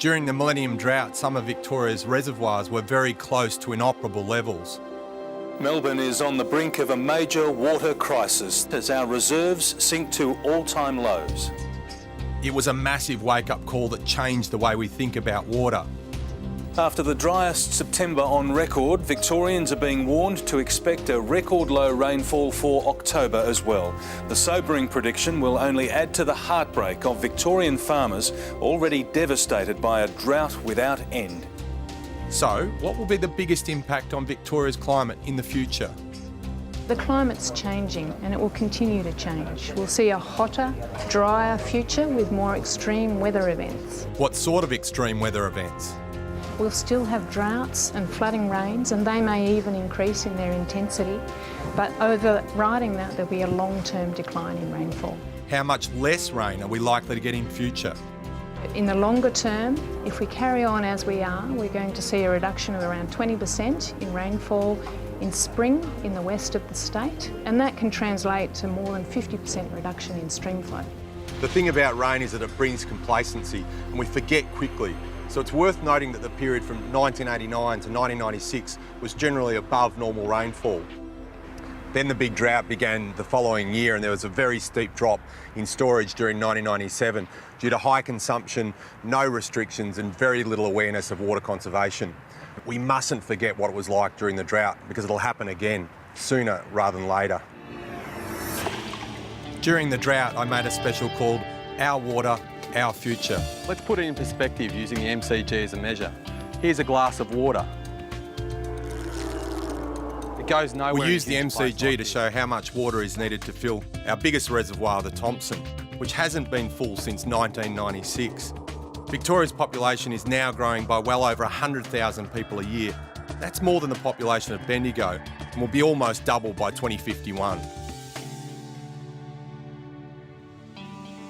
During the Millennium Drought, some of Victoria's reservoirs were very close to inoperable levels. Melbourne is on the brink of a major water crisis as our reserves sink to all-time lows. It was a massive wake-up call that changed the way we think about water. After the driest September on record, Victorians are being warned to expect a record low rainfall for October as well. The sobering prediction will only add to the heartbreak of Victorian farmers already devastated by a drought without end. So, what will be the biggest impact on Victoria's climate in the future? The climate's changing and it will continue to change. We'll see a hotter, drier future with more extreme weather events. What sort of extreme weather events? We'll still have droughts and flooding rains, and they may even increase in their intensity, but overriding that there'll be a long-term decline in rainfall. How much less rain are we likely to get in future? In the longer term, if we carry on as we are, we're going to see a reduction of around 20% in rainfall in spring in the west of the state, and that can translate to more than 50% reduction in stream flow. The thing about rain is that it brings complacency and we forget quickly. So it's worth noting that the period from 1989 to 1996 was generally above normal rainfall. Then the big drought began the following year and there was a very steep drop in storage during 1997 due to high consumption, no restrictions and very little awareness of water conservation. We mustn't forget what it was like during the drought because it'll happen again, sooner rather than later. During the drought, I made a special called Our Water, Our Future. Let's put it in perspective using the MCG as a measure. Here's a glass of water. It goes nowhere. We use the MCG to show how much water is needed to fill our biggest reservoir, the Thomson, which hasn't been full since 1996. Victoria's population is now growing by well over 100,000 people a year. That's more than the population of Bendigo and will be almost double by 2051.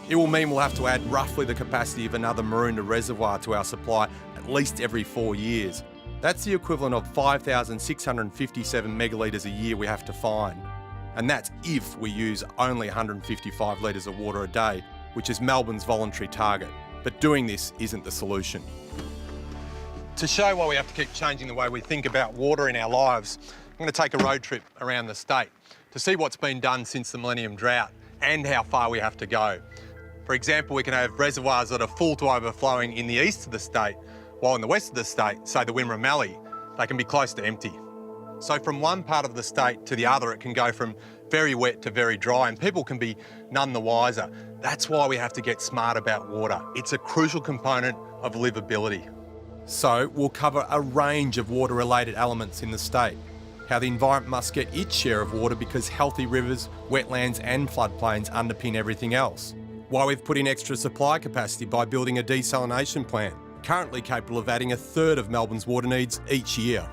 It will mean we'll have to add roughly the capacity of another Maroondah reservoir to our supply at least every 4 years. That's the equivalent of 5,657 megalitres a year we have to find. And that's if we use only 155 litres of water a day, which is Melbourne's voluntary target. But doing this isn't the solution. To show why we have to keep changing the way we think about water in our lives, I'm going to take a road trip around the state to see what's been done since the Millennium Drought and how far we have to go. For example, we can have reservoirs that are full to overflowing in the east of the state, while in the west of the state, say the Wimmera Mallee, they can be close to empty. So from one part of the state to the other, it can go from very wet to very dry, and people can be none the wiser. That's why we have to get smart about water. It's a crucial component of livability. So we'll cover a range of water-related elements in the state. How the environment must get its share of water because healthy rivers, wetlands and floodplains underpin everything else. Why we've put in extra supply capacity by building a desalination plant, currently capable of adding a third of Melbourne's water needs each year.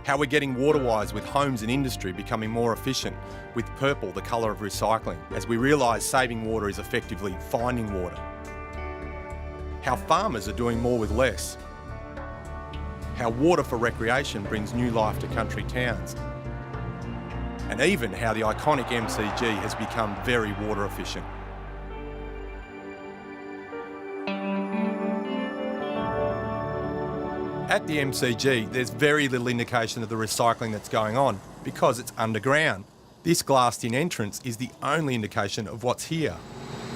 How we're getting water-wise with homes and industry becoming more efficient, with purple the colour of recycling, as we realise saving water is effectively finding water. How farmers are doing more with less. How water for recreation brings new life to country towns. And even how the iconic MCG has become very water efficient. At the MCG, there's very little indication of the recycling that's going on because it's underground. This glassed-in entrance is the only indication of what's here.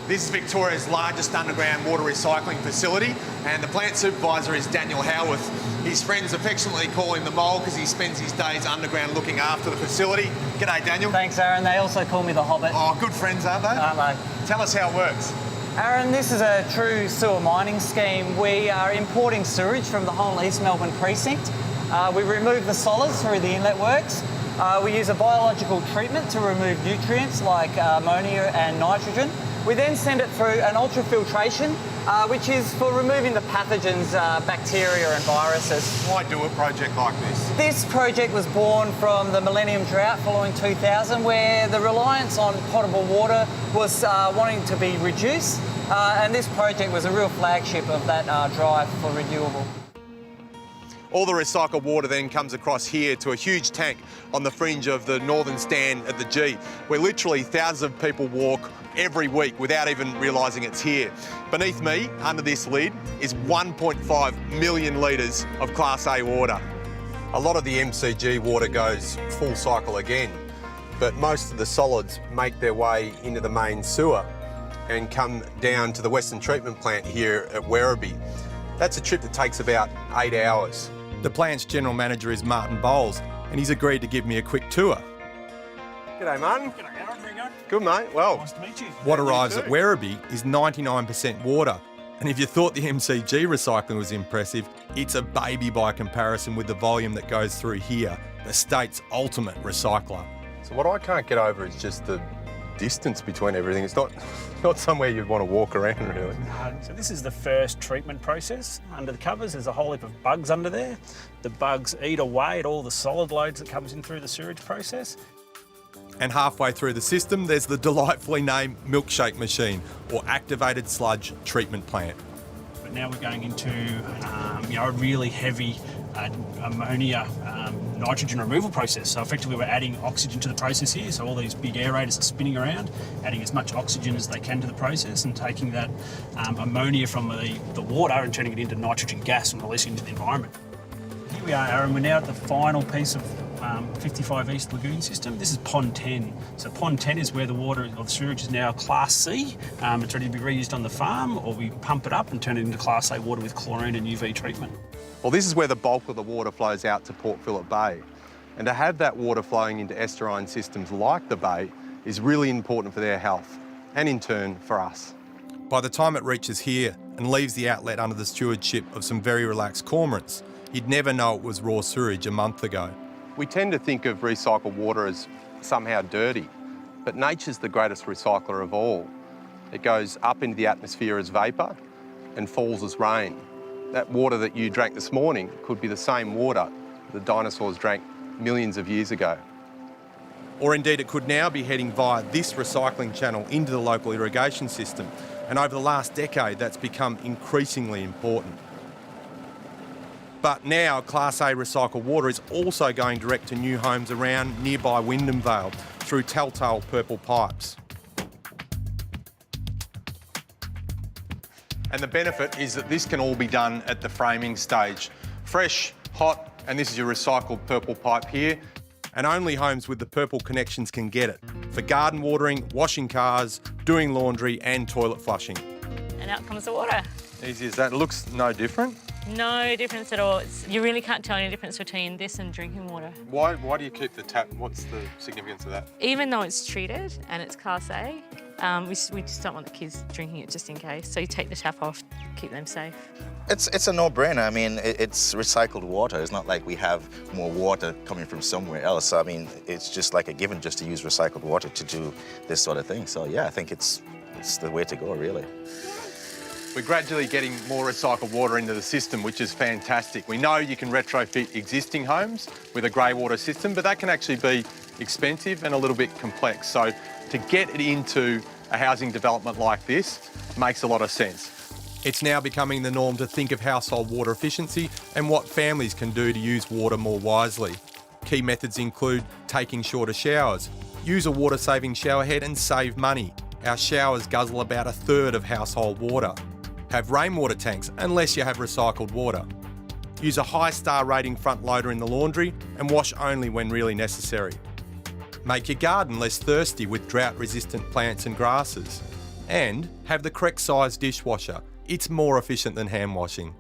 This is Victoria's largest underground water recycling facility, and the plant supervisor is Daniel Howarth. His friends affectionately call him the Mole because he spends his days underground looking after the facility. G'day, Daniel. Thanks, Aaron. They also call me the Hobbit. Oh, good friends, aren't they? Aren't they? Tell us how it works. Aaron, this is a true sewer mining scheme. We are importing sewage from the whole East Melbourne precinct. We remove the solids through the inlet works. We use a biological treatment to remove nutrients like ammonia and nitrogen. We then send it through an ultrafiltration, which is for removing the pathogens, bacteria and viruses. Why do a project like this? This project was born from the Millennium Drought following 2000, where the reliance on potable water was wanting to be reduced, and this project was a real flagship of that drive for renewable. All the recycled water then comes across here to a huge tank on the fringe of the northern stand at the G, where literally thousands of people walk every week without even realising it's here. Beneath me, under this lid, is 1.5 million litres of Class A water. A lot of the MCG water goes full cycle again, but most of the solids make their way into the main sewer and come down to the Western Treatment Plant here at Werribee. That's a trip that takes about 8 hours. The plant's general manager is Martin Bowles, and he's agreed to give me a quick tour. G'day, Martin. G'day, Aaron. How you going? Good, mate. Well, Nice to meet you. what arrives at Werribee is 99% water. And if you thought the MCG recycling was impressive, it's a baby by comparison with the volume that goes through here, the state's ultimate recycler. So what I can't get over is just the distance between everything. It's not somewhere you'd want to walk around, really. So this is the first treatment process. Under the covers, there's a whole heap of bugs under there. The bugs eat away at all the solid loads that comes in through the sewage process. And halfway through the system, there's the delightfully named milkshake machine, or activated sludge treatment plant. But now we're going into a really heavy ammonia nitrogen removal process. So effectively we're adding oxygen to the process here. So all these big aerators are spinning around, adding as much oxygen as they can to the process and taking that ammonia from the water and turning it into nitrogen gas and releasing it into the environment. Here we are, Aaron. We're now at the final piece of 55 East Lagoon system. This is Pond 10. So Pond 10 is where the water or the sewage is now Class C. It's ready to be reused on the farm, or we pump it up and turn it into Class A water with chlorine and UV treatment. Well, this is where the bulk of the water flows out to Port Phillip Bay. And to have that water flowing into estuarine systems like the Bay is really important for their health, and in turn for us. By the time it reaches here and leaves the outlet under the stewardship of some very relaxed cormorants, you'd never know it was raw sewage a month ago. We tend to think of recycled water as somehow dirty, but nature's the greatest recycler of all. It goes up into the atmosphere as vapour and falls as rain. That water that you drank this morning could be the same water the dinosaurs drank millions of years ago. Or indeed it could now be heading via this recycling channel into the local irrigation system. And over the last decade, that's become increasingly important. But now Class A recycled water is also going direct to new homes around nearby Wyndham Vale through telltale purple pipes. And the benefit is that this can all be done at the framing stage. Fresh, hot, and this is your recycled purple pipe here. And only homes with the purple connections can get it for garden watering, washing cars, doing laundry and toilet flushing. And out comes the water. Easy as that. It looks no different. No difference at all. You really can't tell any difference between this and drinking water. Why do you keep the tap? What's the significance of that? Even though it's treated and it's Class A, we just don't want the kids drinking it just in case. So you take the tap off, keep them safe. It's a no-brainer. I mean, it's recycled water. It's not like we have more water coming from somewhere else. I mean, it's just like a given just to use recycled water to do this sort of thing. So yeah, I think it's the way to go, really. We're gradually getting more recycled water into the system, which is fantastic. We know you can retrofit existing homes with a grey water system, but that can actually be expensive and a little bit complex. So to get it into a housing development like this makes a lot of sense. It's now becoming the norm to think of household water efficiency and what families can do to use water more wisely. Key methods include taking shorter showers, use a water-saving shower head and save money. Our showers guzzle about 1/3 of household water. Have rainwater tanks unless you have recycled water. Use a high star rating front loader in the laundry and wash only when really necessary. Make your garden less thirsty with drought-resistant plants and grasses. And have the correct size dishwasher. It's more efficient than hand washing.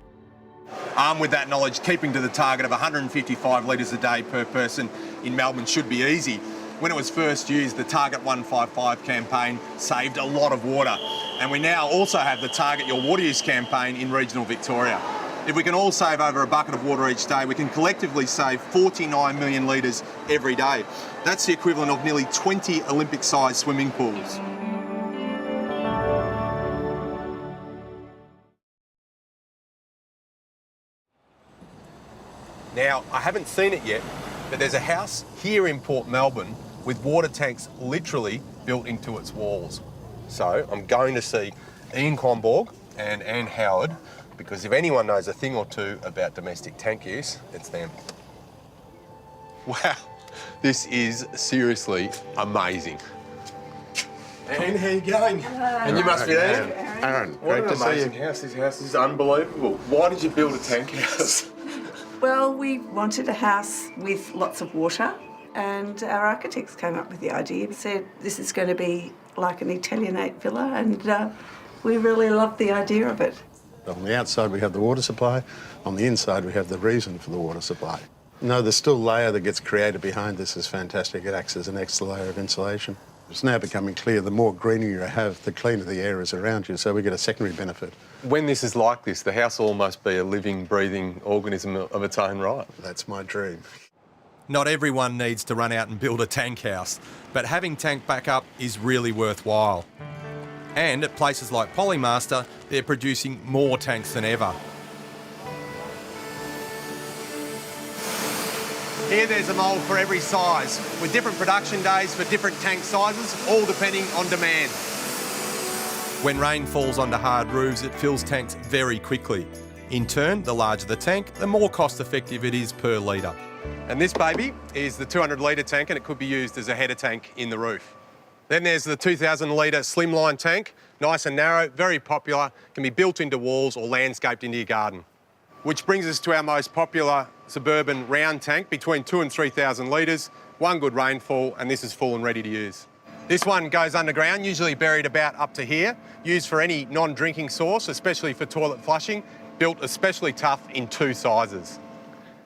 Armed with that knowledge, keeping to the target of 155 litres a day per person in Melbourne should be easy. When it was first used, the Target 155 campaign saved a lot of water. And we now also have the Target Your Water Use campaign in regional Victoria. If we can all save over a bucket of water each day, we can collectively save 49 million litres every day. That's the equivalent of nearly 20 Olympic-sized swimming pools. Now, I haven't seen it yet, but there's a house here in Port Melbourne with water tanks literally built into its walls. So I'm going to see Ian Kronborg and Anne Howard because if anyone knows a thing or two about domestic tank use, it's them. Wow, this is seriously amazing. Anne, how you going? And you must be Anne. Aaron, What great an to see amazing you. house. This house is unbelievable. Why did you build a tank house? Well, we wanted a house with lots of water, and our architects came up with the idea. He said, this is going to be like an Italianate villa, and we really loved the idea of it. On the outside we have the water supply, on the inside we have the reason for the water supply. No, the still layer that gets created behind this is fantastic. It acts as an extra layer of insulation. It's now becoming clear the more greenery you have, the cleaner the air is around you, so we get a secondary benefit. When this is like this, the house will almost be a living, breathing organism of its own right. That's my dream. Not everyone needs to run out and build a tank house, but having tank backup is really worthwhile. And at places like Polymaster, they're producing more tanks than ever. Here there's a mould for every size, with different production days for different tank sizes, all depending on demand. When rain falls onto hard roofs, it fills tanks very quickly. In turn, the larger the tank, the more cost effective it is per litre. And this baby is the 200 litre tank, and it could be used as a header tank in the roof. Then there's the 2,000 litre slimline tank, nice and narrow, very popular, can be built into walls or landscaped into your garden. Which brings us to our most popular suburban round tank, between 2,000 and 3,000 litres, one good rainfall, and this is full and ready to use. This one goes underground, usually buried about up to here, used for any non-drinking source, especially for toilet flushing, built especially tough in 2 sizes.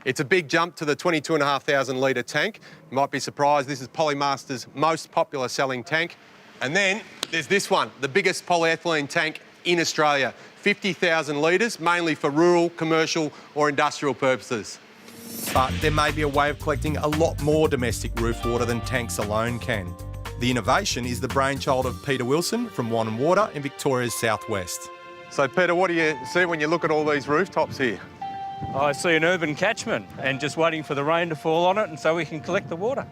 It's a big jump to the 22,500 litre tank. You might be surprised, this is Polymaster's most popular selling tank. And then there's this one, the biggest polyethylene tank in Australia, 50,000 litres, mainly for rural, commercial or industrial purposes. But there may be a way of collecting a lot more domestic roof water than tanks alone can. The innovation is the brainchild of Peter Wilson from Wannon Water in Victoria's southwest. So Peter, what do you see when you look at all these rooftops here? I see an urban catchment and just waiting for the rain to fall on it, and so we can collect the water.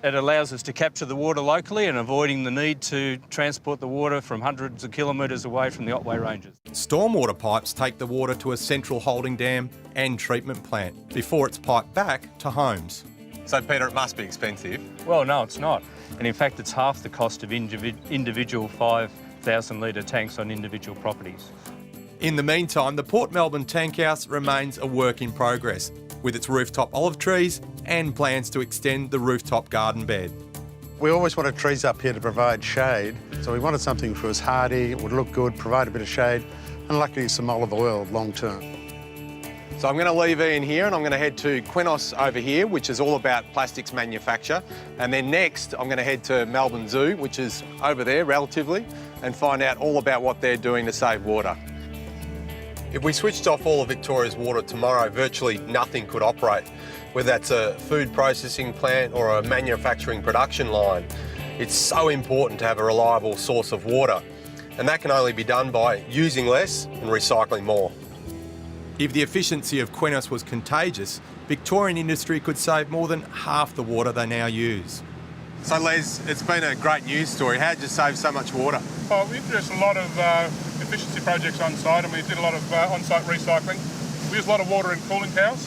It allows us to capture the water locally and avoiding the need to transport the water from hundreds of kilometres away from the Otway Ranges. Stormwater pipes take the water to a central holding dam and treatment plant before it's piped back to homes. So Peter, it must be expensive. Well, no, it's not. And in fact, it's half the cost of individual 5,000 litre tanks on individual properties. In the meantime, the Port Melbourne Tank House remains a work in progress, with its rooftop olive trees and plans to extend the rooftop garden bed. We always wanted trees up here to provide shade, so we wanted something that was hardy, it would look good, provide a bit of shade, and luckily some olive oil long term. So I'm going to leave Ian here and I'm going to head to Qenos over here, which is all about plastics manufacture. And then next, I'm going to head to Melbourne Zoo, which is over there relatively, and find out all about what they're doing to save water. If we switched off all of Victoria's water tomorrow, virtually nothing could operate, whether that's a food processing plant or a manufacturing production line. It's so important to have a reliable source of water, and that can only be done by using less and recycling more. If the efficiency of Qenos was contagious, Victorian industry could save more than half the water they now use. So Les, it's been a great news story. How did you save so much water? Oh, we introduced a lot of efficiency projects on site, and we did a lot of on-site recycling. We use a lot of water in cooling towers.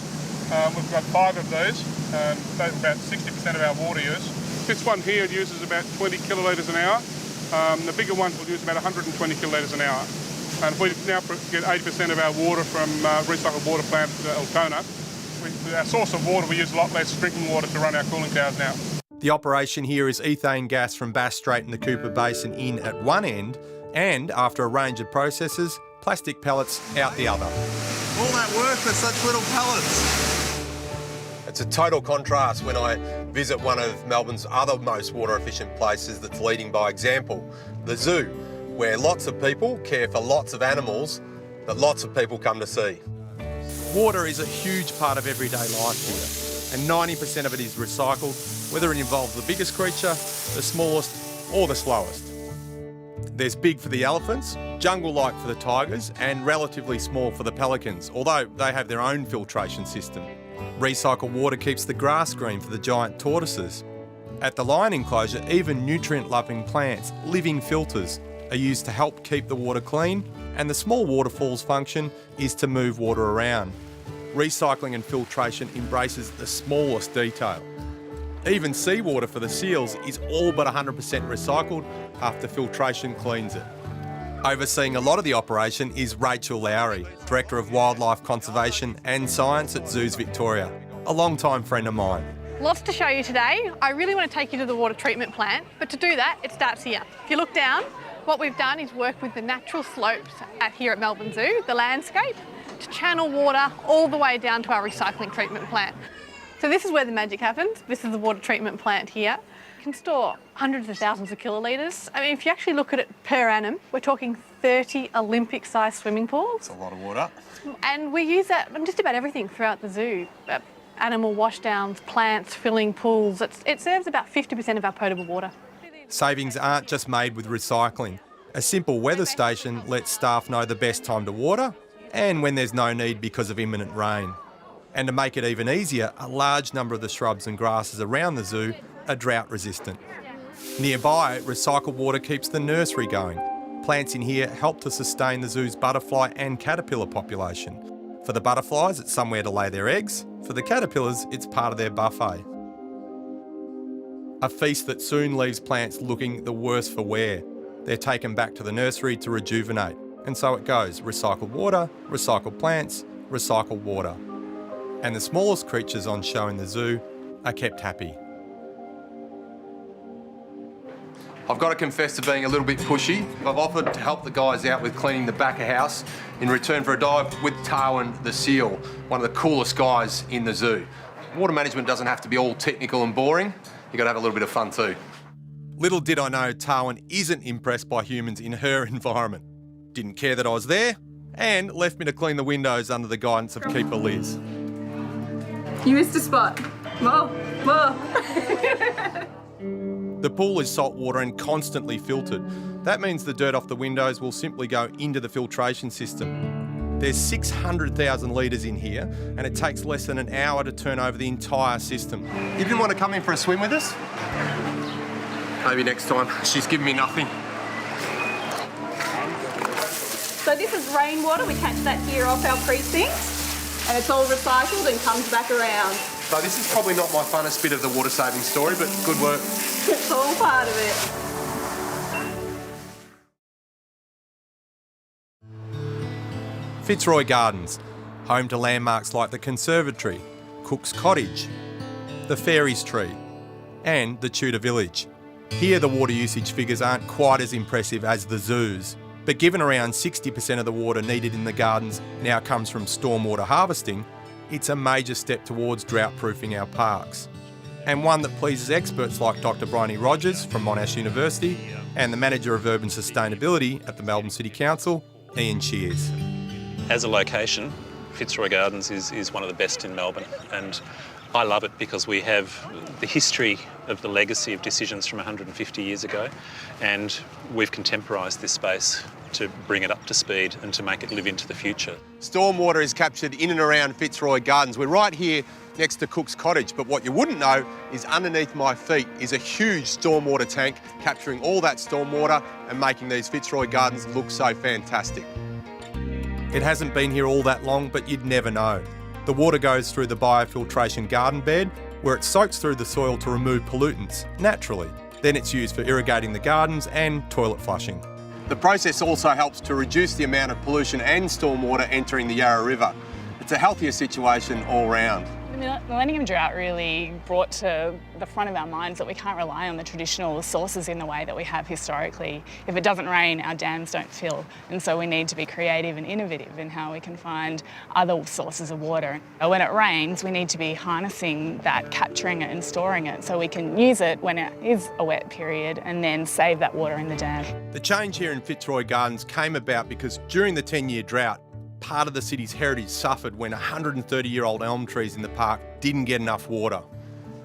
We've got 5 of these, and that's about 60% of our water use. This one here uses about 20 kilolitres an hour. The bigger ones will use about 120 kilolitres an hour. And if we now get 80% of our water from recycled water plant Altona, our source of water, we use a lot less drinking water to run our cooling towers now. The operation here is ethane gas from Bass Strait and the Cooper Basin in at one end, and after a range of processes, plastic pellets out the other. All that work for such little pellets. It's a total contrast when I visit one of Melbourne's other most water efficient places that's leading by example, the zoo, where lots of people care for lots of animals that lots of people come to see. Water is a huge part of everyday life here, and 90% of it is recycled, whether it involves the biggest creature, the smallest, or the slowest. There's big for the elephants, jungle-like for the tigers, and relatively small for the pelicans, although they have their own filtration system. Recycled water keeps the grass green for the giant tortoises. At the lion enclosure, even nutrient-loving plants, living filters, are used to help keep the water clean And the small waterfall's function is to move water around. Recycling and filtration embraces the smallest detail. Even seawater for the seals is all but 100% recycled after filtration cleans it. Overseeing a lot of the operation is Rachel Lowry, Director of Wildlife Conservation and Science at Zoos Victoria, a long-time friend of mine. Lots to show you today. I really want to take you to the water treatment plant, but to do that, it starts here. If you look down, what we've done is work with the natural slopes here at Melbourne Zoo, the landscape, to channel water all the way down to our recycling treatment plant. So this is where the magic happens. This is the water treatment plant here. It can store hundreds of thousands of kilolitres. I mean, if you actually look at it per annum, we're talking 30 Olympic-sized swimming pools. That's a lot of water. And we use that on just about everything throughout the zoo. Animal washdowns, plants, filling pools. It serves about 50% of our potable water. Savings aren't just made with recycling. A simple weather station lets staff know the best time to water and when there's no need because of imminent rain. And to make it even easier, a large number of the shrubs and grasses around the zoo are drought resistant. Nearby, recycled water keeps the nursery going. Plants in here help to sustain the zoo's butterfly and caterpillar population. For the butterflies, it's somewhere to lay their eggs. For the caterpillars, it's part of their buffet. A feast that soon leaves plants looking the worse for wear. They're taken back to the nursery to rejuvenate. And so it goes, recycled water, recycled plants, recycled water. And the smallest creatures on show in the zoo are kept happy. I've got to confess to being a little bit pushy. I've offered to help the guys out with cleaning the back of house in return for a dive with Tarwin the seal, one of the coolest guys in the zoo. Water management doesn't have to be all technical and boring. You've got to have a little bit of fun too. Little did I know Tarwin isn't impressed by humans in her environment. Didn't care that I was there and left me to clean the windows under the guidance of Keeper Liz. You missed a spot. More. The pool is salt water and constantly filtered. That means the dirt off the windows will simply go into the filtration system. There's 600,000 litres in here and it takes less than an hour to turn over the entire system. You didn't want to come in for a swim with us? Maybe next time. She's given me nothing. So this is rainwater. We catch that here off our precinct and it's all recycled and comes back around. So this is probably not my funnest bit of the water saving story, but good work. It's all part of it. Fitzroy Gardens, home to landmarks like the Conservatory, Cook's Cottage, the Fairies Tree, and the Tudor Village. Here the water usage figures aren't quite as impressive as the zoos, but given around 60% of the water needed in the gardens now comes from stormwater harvesting, it's a major step towards drought-proofing our parks. And one that pleases experts like Dr. Bryony Rogers from Monash University and the Manager of Urban Sustainability at the Melbourne City Council, Ian Shears. As a location, Fitzroy Gardens is one of the best in Melbourne, and I love it because we have the history of the legacy of decisions from 150 years ago, and we've contemporised this space to bring it up to speed and to make it live into the future. Stormwater is captured in and around Fitzroy Gardens. We're right here next to Cook's Cottage, but what you wouldn't know is underneath my feet is a huge stormwater tank capturing all that stormwater and making these Fitzroy Gardens look so fantastic. It hasn't been here all that long, but you'd never know. The water goes through the biofiltration garden bed, where it soaks through the soil to remove pollutants naturally. Then it's used for irrigating the gardens and toilet flushing. The process also helps to reduce the amount of pollution and stormwater entering the Yarra River. It's a healthier situation all round. The Millennium Drought really brought to the front of our minds that we can't rely on the traditional sources in the way that we have historically. If it doesn't rain, our dams don't fill, and so we need to be creative and innovative in how we can find other sources of water. When it rains, we need to be harnessing that, capturing it and storing it so we can use it when it is a wet period and then save that water in the dam. The change here in Fitzroy Gardens came about because during the 10-year drought, part of the city's heritage suffered when 130-year-old elm trees in the park didn't get enough water.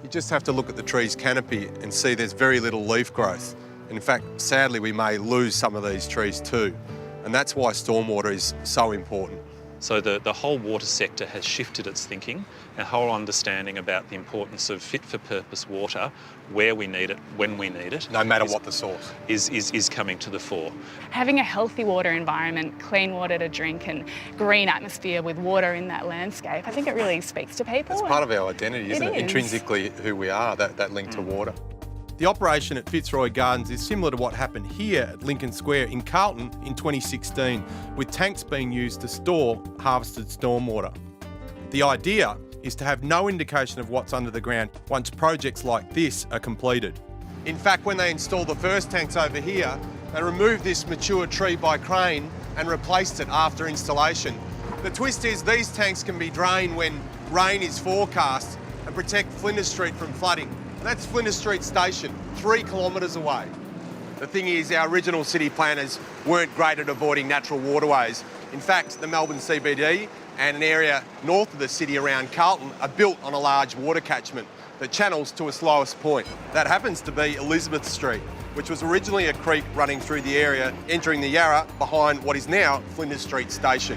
You just have to look at the tree's canopy and see there's very little leaf growth. In fact, sadly, we may lose some of these trees too. And that's why stormwater is so important. So the whole water sector has shifted its thinking, a whole understanding about the importance of fit-for-purpose water, where we need it, when we need it. No matter what the source. Is coming to the fore. Having a healthy water environment, clean water to drink and green atmosphere with water in that landscape, I think it really speaks to people. It's part of our identity, isn't it? is. Intrinsically who we are, that link to water. The operation at Fitzroy Gardens is similar to what happened here at Lincoln Square in Carlton in 2016, with tanks being used to store harvested stormwater. The idea is to have no indication of what's under the ground once projects like this are completed. In fact, when they installed the first tanks over here, they removed this mature tree by crane and replaced it after installation. The twist is these tanks can be drained when rain is forecast and protect Flinders Street from flooding. That's Flinders Street Station, 3 kilometres away. The thing is, our original city planners weren't great at avoiding natural waterways. In fact, the Melbourne CBD and an area north of the city around Carlton are built on a large water catchment that channels to its lowest point. That happens to be Elizabeth Street, which was originally a creek running through the area, entering the Yarra behind what is now Flinders Street Station.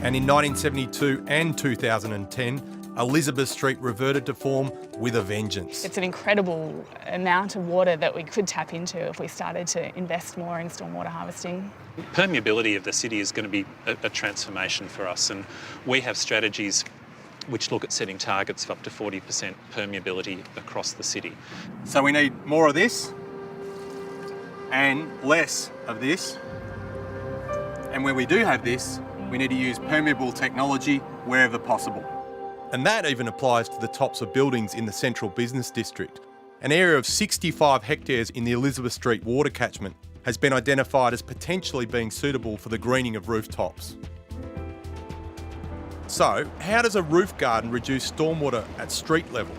And in 1972 and 2010, Elizabeth Street reverted to form with a vengeance. It's an incredible amount of water that we could tap into if we started to invest more in stormwater harvesting. Permeability of the city is going to be a transformation for us, and we have strategies which look at setting targets of up to 40% permeability across the city. So we need more of this and less of this. And where we do have this, we need to use permeable technology wherever possible. And that even applies to the tops of buildings in the Central Business District. An area of 65 hectares in the Elizabeth Street water catchment has been identified as potentially being suitable for the greening of rooftops. So, how does a roof garden reduce stormwater at street level?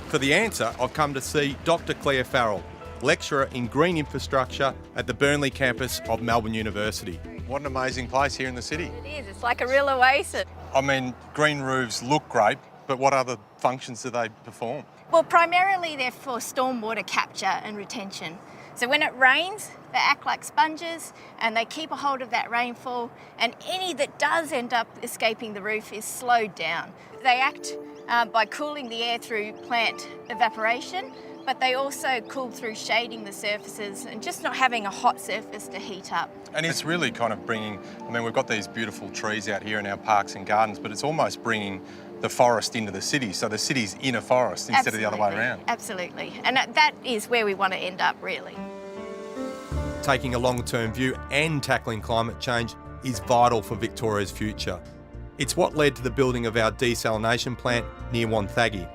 For the answer, I've come to see Dr. Claire Farrell, lecturer in green infrastructure at the Burnley campus of Melbourne University. What an amazing place here in the city. It is, it's like a real oasis. I mean, green roofs look great, but what other functions do they perform? Well, primarily they're for stormwater capture and retention. So when it rains, they act like sponges and they keep a hold of that rainfall, and any that does end up escaping the roof is slowed down. They act by cooling the air through plant evaporation, but they also cool through shading the surfaces and just not having a hot surface to heat up. And it's really kind of bringing, I mean, we've got these beautiful trees out here in our parks and gardens, but it's almost bringing the forest into the city. So the city's in a forest instead of the other way around. Absolutely. And that is where we want to end up, really. Taking a long-term view and tackling climate change is vital for Victoria's future. It's what led to the building of our desalination plant near Wonthaggi.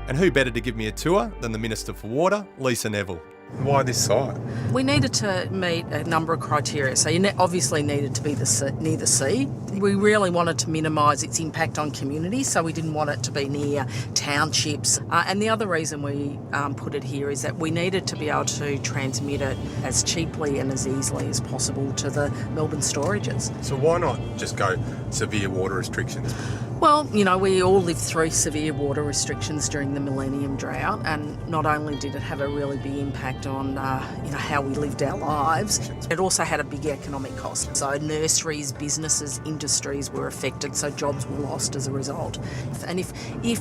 And who better to give me a tour than the Minister for Water, Lisa Neville. Why this site? We needed to meet a number of criteria. So you obviously needed to be near the sea. We really wanted to minimise its impact on communities, so we didn't want it to be near townships. And the other reason we put it here is that we needed to be able to transmit it as cheaply and as easily as possible to the Melbourne storages. So why not just go severe water restrictions? Well, you know, we all lived through severe water restrictions during the Millennium Drought, and not only did it have a really big impact on how we lived our lives, it also had a big economic cost. So nurseries, businesses, industries were affected, so jobs were lost as a result. And if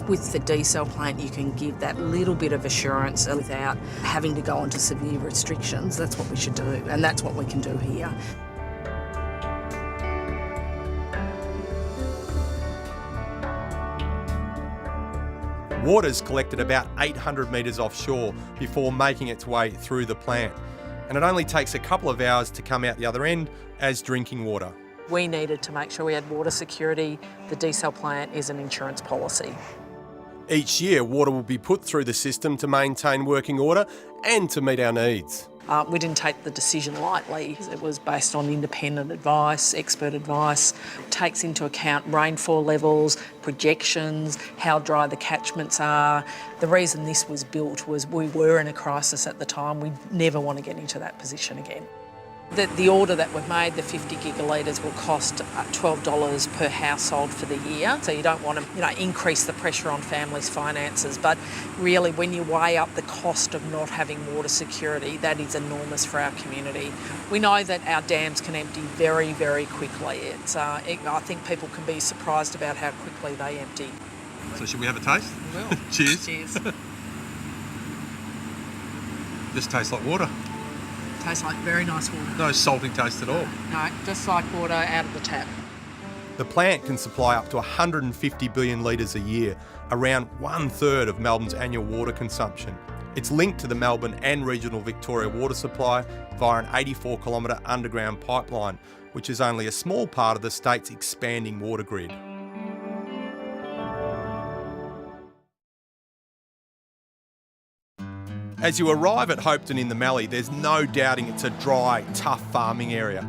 with the desal plant you can give that little bit of assurance without having to go onto severe restrictions, that's what we should do, and that's what we can do here. Water's collected about 800 metres offshore before making its way through the plant. And it only takes a couple of hours to come out the other end as drinking water. We needed to make sure we had water security. The desal plant is an insurance policy. Each year, water will be put through the system to maintain working order and to meet our needs. We didn't take the decision lightly. It was based on independent advice, expert advice. It takes into account rainfall levels, projections, how dry the catchments are. The reason this was built was we were in a crisis at the time. We never want to get into that position again. The order that we've made, the 50 gigalitres, will cost $12 per household for the year. So you don't want to, increase the pressure on families' finances. But really, when you weigh up the cost of not having water security, that is enormous for our community. We know that our dams can empty very, very quickly. I think people can be surprised about how quickly they empty. So should we have a taste? We will. Cheers. Cheers. Just tastes like water. Tastes like very nice water. No salty taste at all. No, just like water out of the tap. The plant can supply up to 150 billion litres a year, around 1/3 of Melbourne's annual water consumption. It's linked to the Melbourne and regional Victoria water supply via an 84-kilometre underground pipeline, which is only a small part of the state's expanding water grid. As you arrive at Hopetoun in the Mallee, there's no doubting it's a dry, tough farming area.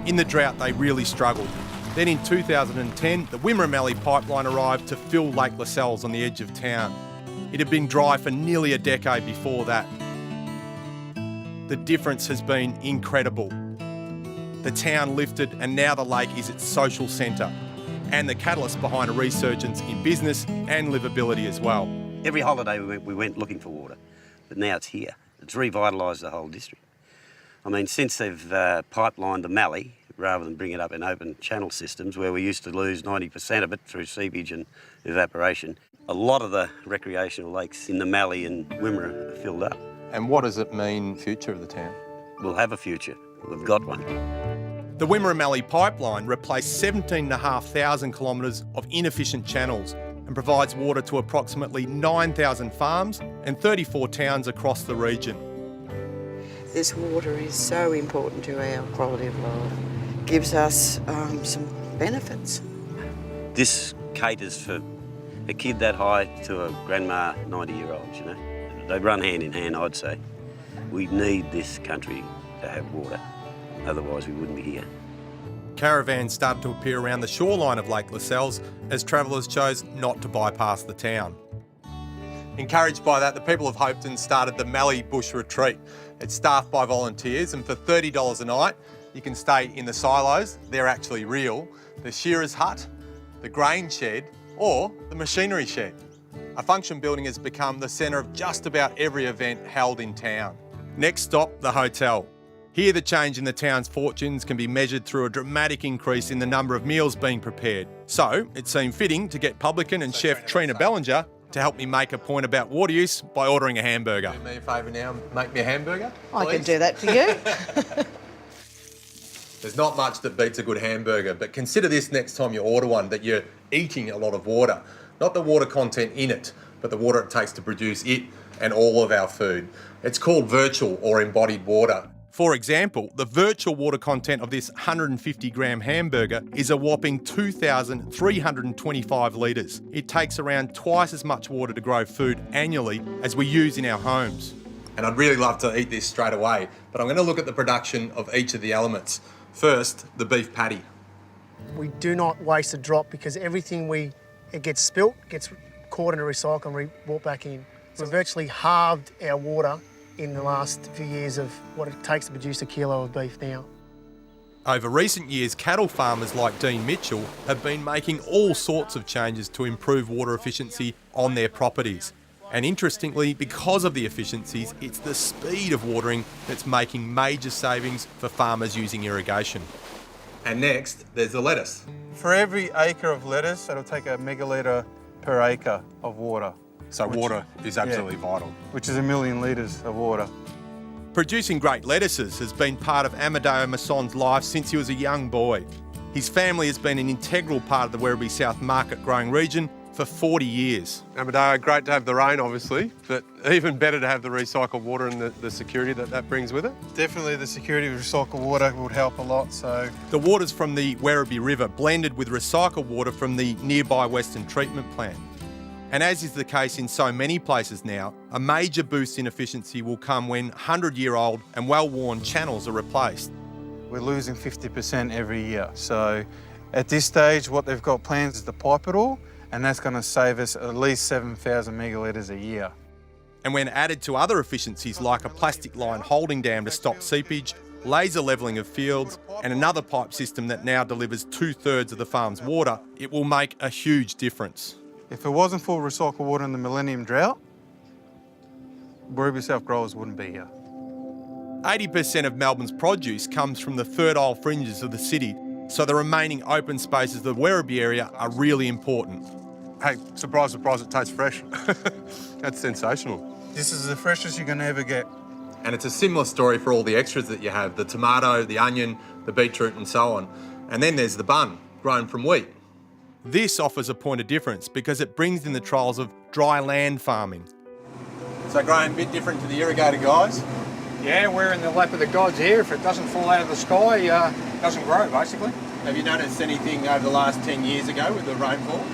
In the drought, they really struggled. Then in 2010, the Wimmera Mallee pipeline arrived to fill Lake Lascelles on the edge of town. It had been dry for nearly a decade before that. The difference has been incredible. The town lifted and now the lake is its social centre and the catalyst behind a resurgence in business and livability as well. Every holiday we went looking for water. But now it's here. It's revitalised the whole district. I mean, since they've pipelined the Mallee, rather than bring it up in open channel systems where we used to lose 90% of it through seepage and evaporation, a lot of the recreational lakes in the Mallee and Wimmera are filled up. And what does it mean, future of the town? We'll have a future. We've got one. The Wimmera Mallee pipeline replaced 17,500 kilometres of inefficient channels and provides water to approximately 9,000 farms and 34 towns across the region. This water is so important to our quality of life. Gives us some benefits. This caters for a kid that high to a grandma 90-year-old, They run hand in hand, I'd say. We need this country to have water, otherwise we wouldn't be here. Caravans started to appear around the shoreline of Lake Lascelles as travellers chose not to bypass the town. Encouraged by that, the people of Hopetoun started the Mallee Bush Retreat. It's staffed by volunteers, and for $30 a night, you can stay in the silos, they're actually real, the shearer's hut, the grain shed, or the machinery shed. A function building has become the centre of just about every event held in town. Next stop, the hotel. Here, the change in the town's fortunes can be measured through a dramatic increase in the number of meals being prepared. So, it seemed fitting to get publican and chef Trina Bellinger to help me make a point about water use by ordering a hamburger. Do me a favour now, make me a hamburger, I please. can do that for you. There's not much that beats a good hamburger, but consider this next time you order one, that you're eating a lot of water. Not the water content in it, but the water it takes to produce it and all of our food. It's called virtual or embodied water. For example, the virtual water content of this 150-gram hamburger is a whopping 2,325 litres. It takes around twice as much water to grow food annually as we use in our homes. And I'd really love to eat this straight away, but I'm going to look at the production of each of the elements. First, the beef patty. We do not waste a drop because everything it gets spilt, gets caught in a recycle and brought back in. We've virtually halved our water in the last few years of what it takes to produce a kilo of beef now. Over recent years, cattle farmers like Dean Mitchell have been making all sorts of changes to improve water efficiency on their properties. And interestingly, because of the efficiencies, it's the speed of watering that's making major savings for farmers using irrigation. And next, there's the lettuce. For every acre of lettuce, it'll take a megalitre per acre of water. So water is absolutely vital. Which is 1 million litres of water. Producing great lettuces has been part of Amadeo Masson's life since he was a young boy. His family has been an integral part of the Werribee South market growing region for 40 years. Amadeo, great to have the rain, obviously, but even better to have the recycled water and the security that brings with it. Definitely the security of recycled water would help a lot. So the water's from the Werribee River blended with recycled water from the nearby Western Treatment Plant. And as is the case in so many places now, a major boost in efficiency will come when 100-year-old and well-worn channels are replaced. We're losing 50% every year. So at this stage, what they've got plans is to pipe it all, and that's going to save us at least 7,000 megalitres a year. And when added to other efficiencies like a plastic line holding dam to stop seepage laser levelling of fields, and another pipe system that now delivers 2/3 of the farm's water, it will make a huge difference. If it wasn't for recycled water in the Millennium Drought, Werribee South growers wouldn't be here. 80% of Melbourne's produce comes from the fertile fringes of the city, so the remaining open spaces of the Werribee area are really important. Hey, surprise, surprise, it tastes fresh. That's sensational. This is the freshest you're going to ever get. And it's a similar story for all the extras that you have, the tomato, the onion, the beetroot and so on. And then there's the bun, grown from wheat. This offers a point of difference because it brings in the trials of dry land farming. So growing a bit different to the irrigator guys? Yeah, we're in the lap of the gods here. If it doesn't fall out of the sky, it doesn't grow, basically. Have you noticed anything over the last 10 years ago with the rainfall?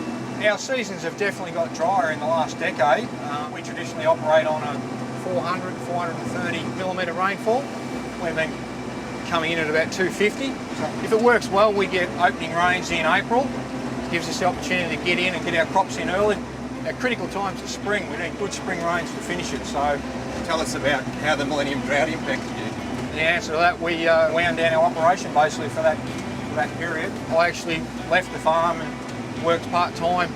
Our seasons have definitely got drier in the last decade. We traditionally operate on a 400, 430 millimetre rainfall. We've been coming in at about 250. So if it works well, we get opening rains in April. It gives us the opportunity to get in and get our crops in early. At critical times of spring, we need good spring rains to finish it. So tell us about how the Millennium Drought impacted you. The answer to that, we wound down our operation basically for that period. I actually left the farm and worked part-time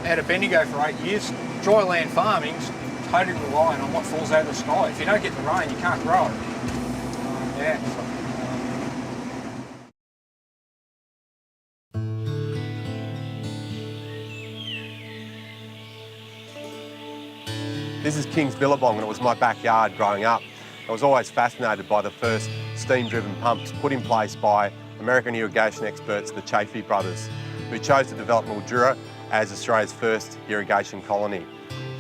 out of Bendigo for 8 years. Dry land farming's totally reliant on what falls out of the sky. If you don't get the rain, you can't grow it. This is King's Billabong and it was my backyard growing up. I was always fascinated by the first steam-driven pumps put in place by American irrigation experts, the Chaffee brothers, who chose to develop Mildura as Australia's first irrigation colony.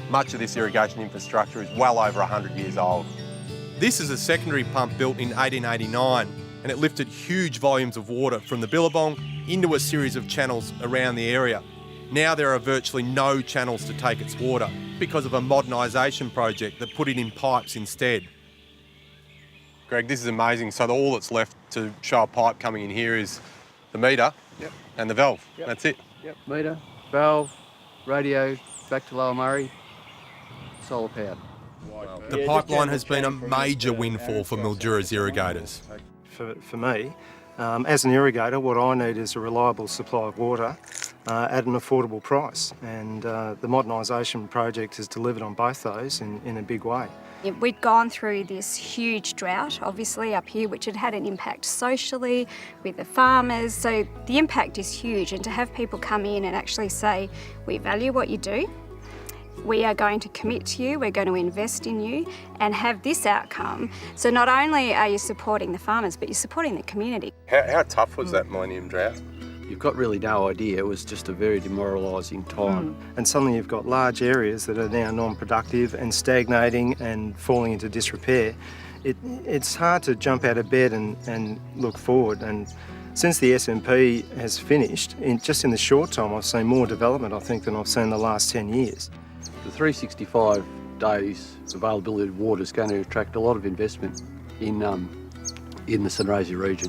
Much of this irrigation infrastructure is well over 100 years old. This is a secondary pump built in 1889 and it lifted huge volumes of water from the Billabong into a series of channels around the area. Now there are virtually no channels to take its water because of a modernisation project that put it in pipes instead. Greg, this is amazing. So all that's left to show a pipe coming in here is the meter and the valve. Yep. That's it. Yep, meter, valve, radio, back to Lower Murray, solar powered. The pipeline has been a major windfall for Mildura's irrigators. For me, as an irrigator, what I need is a reliable supply of water at an affordable price, and the modernisation project has delivered on both those in a big way. We'd gone through this huge drought, obviously, up here, which had had an impact socially with the farmers. So the impact is huge, and to have people come in and actually say, we value what you do, we are going to commit to you, we're going to invest in you, and have this outcome. So not only are you supporting the farmers, but you're supporting the community. How tough was that Millennium Drought? You've got really no idea. It was just a very demoralising time. And suddenly you've got large areas that are now non-productive and stagnating and falling into disrepair. It's hard to jump out of bed and look forward. And since the SMP has finished, just in the short time, I've seen more development, I think, than I've seen in the last 10 years. The 365 days availability of water is going to attract a lot of investment in the Sunraysia region.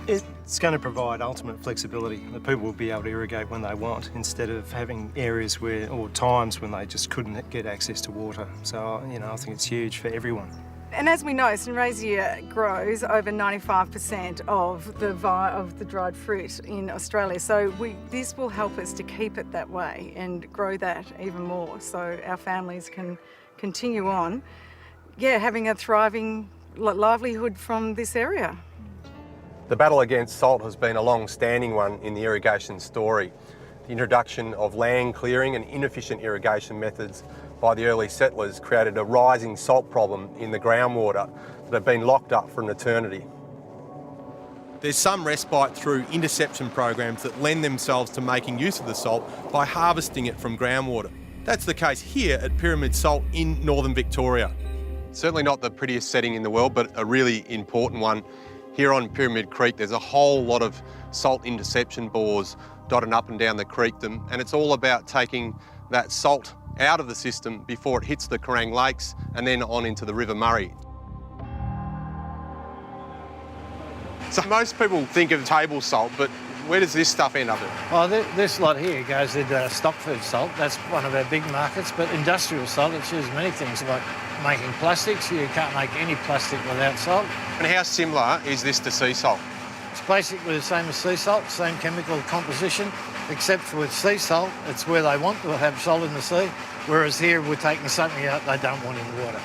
It's going to provide ultimate flexibility that people will be able to irrigate when they want, instead of having areas or times when they just couldn't get access to water. So, I think it's huge for everyone. And as we know, Sunraysia grows over 95% of the dried fruit in Australia. So this will help us to keep it that way and grow that even more, so our families can continue on, having a thriving livelihood from this area. The battle against salt has been a long-standing one in the irrigation story. The introduction of land clearing and inefficient irrigation methods by the early settlers created a rising salt problem in the groundwater that had been locked up for an eternity. There's some respite through interception programs that lend themselves to making use of the salt by harvesting it from groundwater. That's the case here at Pyramid Salt in northern Victoria. Certainly not the prettiest setting in the world, but a really important one. Here on Pyramid Creek, there's a whole lot of salt interception bores dotted up and down the creekdom, and it's all about taking that salt out of the system before it hits the Kerang Lakes and then on into the River Murray. So most people think of table salt, but Where does this stuff end up? Well, this lot here goes into stock food salt. That's one of our big markets. But industrial salt, it's used in many things, like making plastics. You can't make any plastic without salt. And how similar is this to sea salt? It's basically the same as sea salt, same chemical composition, except for with sea salt, it's where they want to have salt in the sea, whereas here we're taking something out they don't want in the water.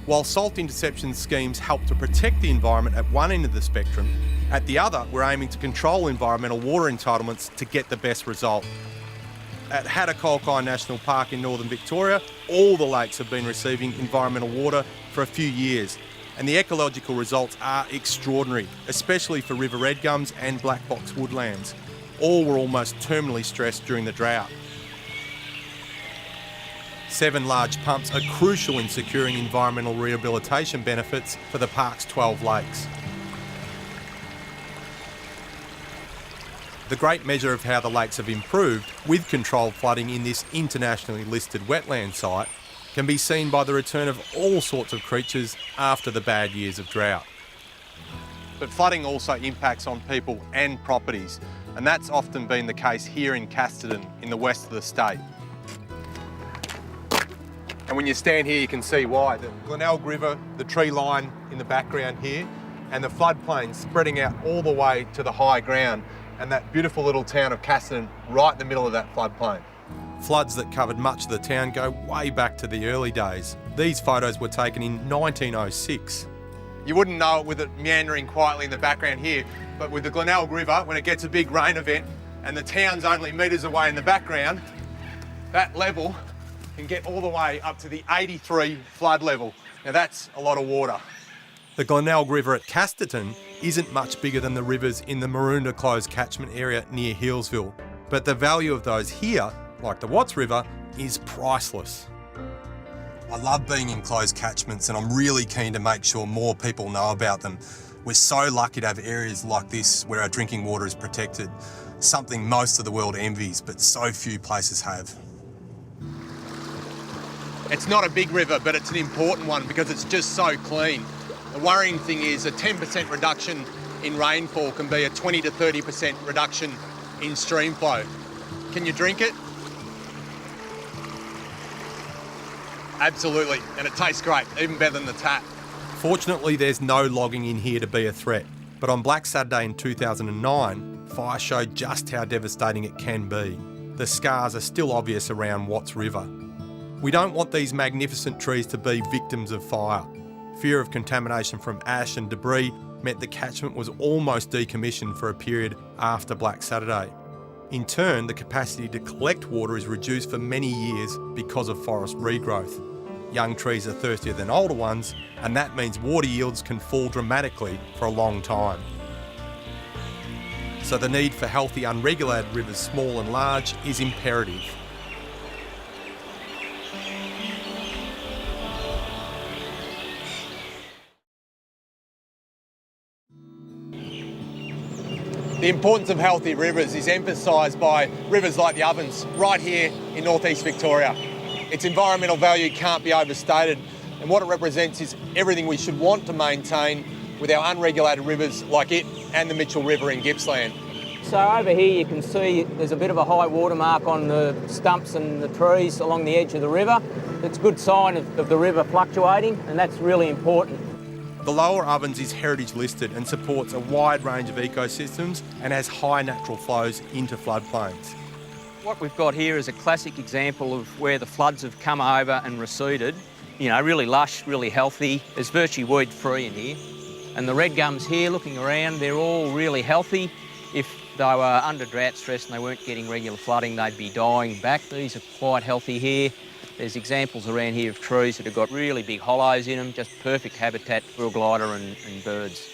While salt interception schemes help to protect the environment at one end of the spectrum, at the other, we're aiming to control environmental water entitlements to get the best result. At Hattah-Kulkyne National Park in northern Victoria, all the lakes have been receiving environmental water for a few years, and the ecological results are extraordinary, especially for river red gums and black box woodlands. All were almost terminally stressed during the drought. 7 large pumps are crucial in securing environmental rehabilitation benefits for the park's 12 lakes. The great measure of how the lakes have improved with controlled flooding in this internationally listed wetland site can be seen by the return of all sorts of creatures after the bad years of drought. But flooding also impacts on people and properties, and that's often been the case here in Casterton in the west of the state. And when you stand here, you can see why. The Glenelg River, the tree line in the background here, and the floodplain spreading out all the way to the high ground, and that beautiful little town of Casterton right in the middle of that floodplain. Floods that covered much of the town go way back to the early days. These photos were taken in 1906. You wouldn't know it with it meandering quietly in the background here, but with the Glenelg River, when it gets a big rain event and the town's only metres away in the background, that level can get all the way up to the 83 flood level. Now that's a lot of water. The Glenelg River at Casterton isn't much bigger than the rivers in the Maroondah Close catchment area near Healesville, but the value of those here, like the Watts River, is priceless. I love being in closed catchments and I'm really keen to make sure more people know about them. We're so lucky to have areas like this where our drinking water is protected, something most of the world envies, but so few places have. It's not a big river, but it's an important one because it's just so clean. The worrying thing is a 10% reduction in rainfall can be a 20 to 30% reduction in stream flow. Can you drink it? Absolutely, and it tastes great, even better than the tap. Fortunately, there's no logging in here to be a threat, but on Black Saturday in 2009, fire showed just how devastating it can be. The scars are still obvious around Watts River. We don't want these magnificent trees to be victims of fire. Fear of contamination from ash and debris meant the catchment was almost decommissioned for a period after Black Saturday. In turn, the capacity to collect water is reduced for many years because of forest regrowth. Young trees are thirstier than older ones, and that means water yields can fall dramatically for a long time. So the need for healthy, unregulated rivers, small and large, is imperative. The importance of healthy rivers is emphasised by rivers like the Ovens right here in northeast Victoria. Its environmental value can't be overstated, and what it represents is everything we should want to maintain with our unregulated rivers like it and the Mitchell River in Gippsland. So over here you can see there's a bit of a high water mark on the stumps and the trees along the edge of the river. It's a good sign of the river fluctuating, and that's really important. The Lower Ovens is heritage listed and supports a wide range of ecosystems and has high natural flows into floodplains. What we've got here is a classic example of where the floods have come over and receded. You know, really lush, really healthy. There's virtually weed-free in here. And the red gums here, looking around, they're all really healthy. If they were under drought stress and they weren't getting regular flooding, they'd be dying back. These are quite healthy here. There's examples around here of trees that have got really big hollows in them, just perfect habitat for glider and birds.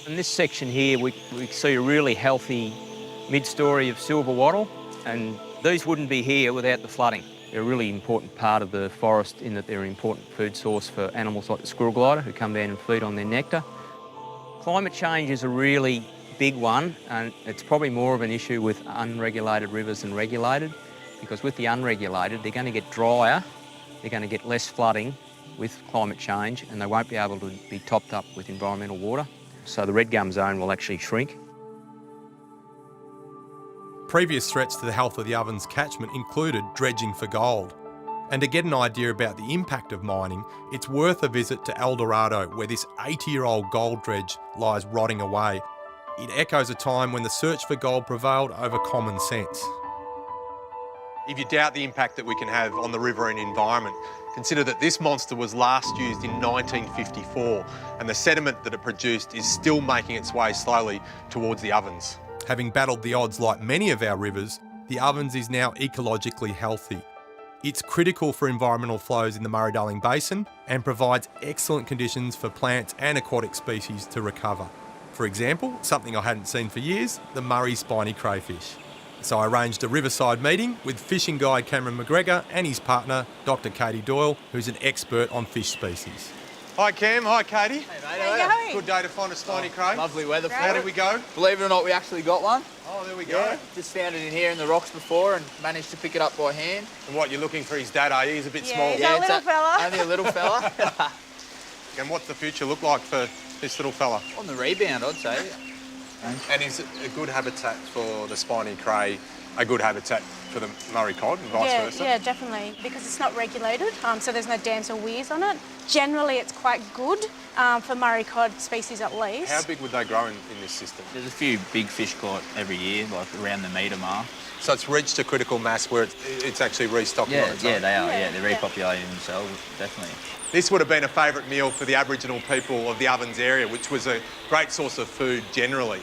In this section here, we see a really healthy mid-story of silver wattle, and these wouldn't be here without the flooding. They're a really important part of the forest in that they're an important food source for animals like the squirrel glider who come down and feed on their nectar. Climate change is a really big one, and it's probably more of an issue with unregulated rivers than regulated, because with the unregulated, they're going to get drier, they're going to get less flooding with climate change, and they won't be able to be topped up with environmental water. So the red gum zone will actually shrink. Previous threats to the health of the Ovens catchment included dredging for gold. And to get an idea about the impact of mining, it's worth a visit to El Dorado, where this 80-year-old gold dredge lies rotting away. It echoes a time when the search for gold prevailed over common sense. If you doubt the impact that we can have on the riverine environment, consider that this monster was last used in 1954 and the sediment that it produced is still making its way slowly towards the Ovens. Having battled the odds like many of our rivers, the Ovens is now ecologically healthy. It's critical for environmental flows in the Murray-Darling Basin and provides excellent conditions for plants and aquatic species to recover. For example, something I hadn't seen for years, the Murray spiny crayfish. So I arranged a riverside meeting with fishing guide Cameron McGregor and his partner, Dr. Katie Doyle, who's an expert on fish species. Hi Cam, hi Katie. Hey mate, how are you? Good day to find a spiny cray. Lovely weather for it. How did we go? Believe it or not, we actually got one. Oh, there we go. Yeah, just found it in here in the rocks before and managed to pick it up by hand. And what, you're looking for his dad, are you? He's a bit small. He's a little fella. Only a little fella. And what's the future look like for this little fella? On the rebound, I'd say. And is it a good habitat for the spiny cray, a good habitat for the Murray cod and vice versa? Yeah, definitely, because it's not regulated, so there's no dams or weirs on it. Generally, it's quite good for Murray cod species at least. How big would they grow in this system? There's a few big fish caught every year, like around the metre mark. So it's reached a critical mass where it's actually restocking on its own? Yeah, they are. Yeah, they're repopulating themselves, definitely. This would have been a favourite meal for the Aboriginal people of the Ovens area, which was a great source of food generally.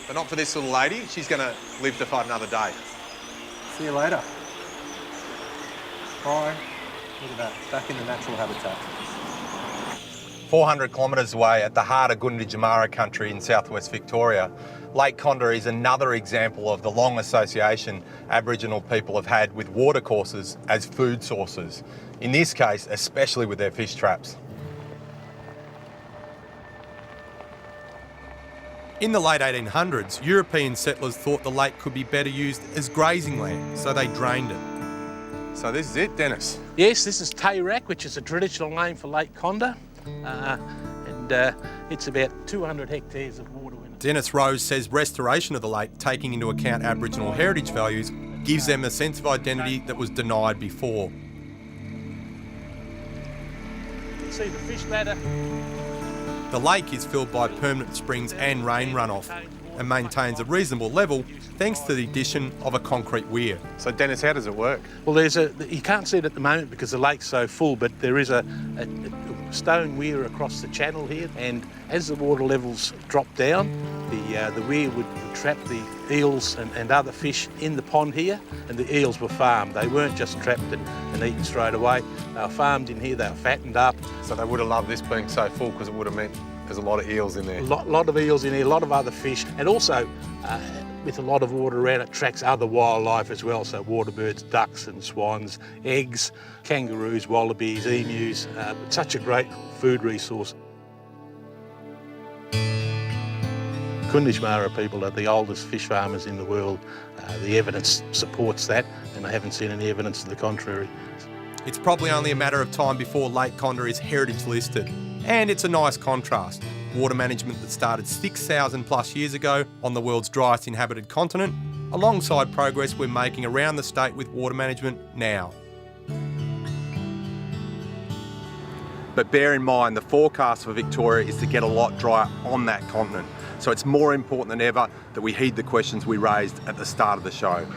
But not for this little lady. She's going to live to fight another day. See you later. Bye. Look at that, back in the natural habitat. 400 kilometres away at the heart of Gunditjmara country in southwest Victoria, Lake Condah is another example of the long association Aboriginal people have had with watercourses as food sources. In this case, especially with their fish traps. In the late 1800s, European settlers thought the lake could be better used as grazing land, so they drained it. So this is it, Dennis? Yes, this is Tayrak, which is a traditional name for Lake Condah, and it's about 200 hectares of water in it. Dennis Rose says restoration of the lake, taking into account Aboriginal heritage values, gives them a sense of identity that was denied before. You can see the fish ladder. The lake is filled by permanent springs and rain runoff and maintains a reasonable level thanks to the addition of a concrete weir. So Dennis, how does it work? Well, you can't see it at the moment because the lake's so full, but there is a stone weir across the channel here, and as the water levels drop down, the weir would trap the eels and other fish in the pond here, and the eels were farmed. They weren't just trapped and eaten straight away. They were farmed in here, they were fattened up. So they would have loved this being so full because it would have meant there's a lot of eels in there. A lot of eels in here, a lot of other fish, and also with a lot of water around, it attracts other wildlife as well, so water birds, ducks and swans, eggs, kangaroos, wallabies, emus. It's such a great food resource. Gunditjmara people are the oldest fish farmers in the world. The evidence supports that, and I haven't seen any evidence to the contrary. It's probably only a matter of time before Lake Condah is heritage listed. And it's a nice contrast. Water management that started 6,000 plus years ago on the world's driest inhabited continent, alongside progress we're making around the state with water management now. But bear in mind, the forecast for Victoria is to get a lot drier on that continent. So it's more important than ever that we heed the questions we raised at the start of the show.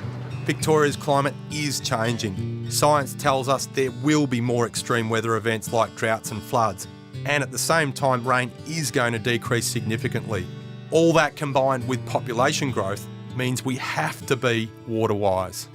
Victoria's climate is changing. Science tells us there will be more extreme weather events like droughts and floods. And at the same time, rain is going to decrease significantly. All that combined with population growth means we have to be water wise.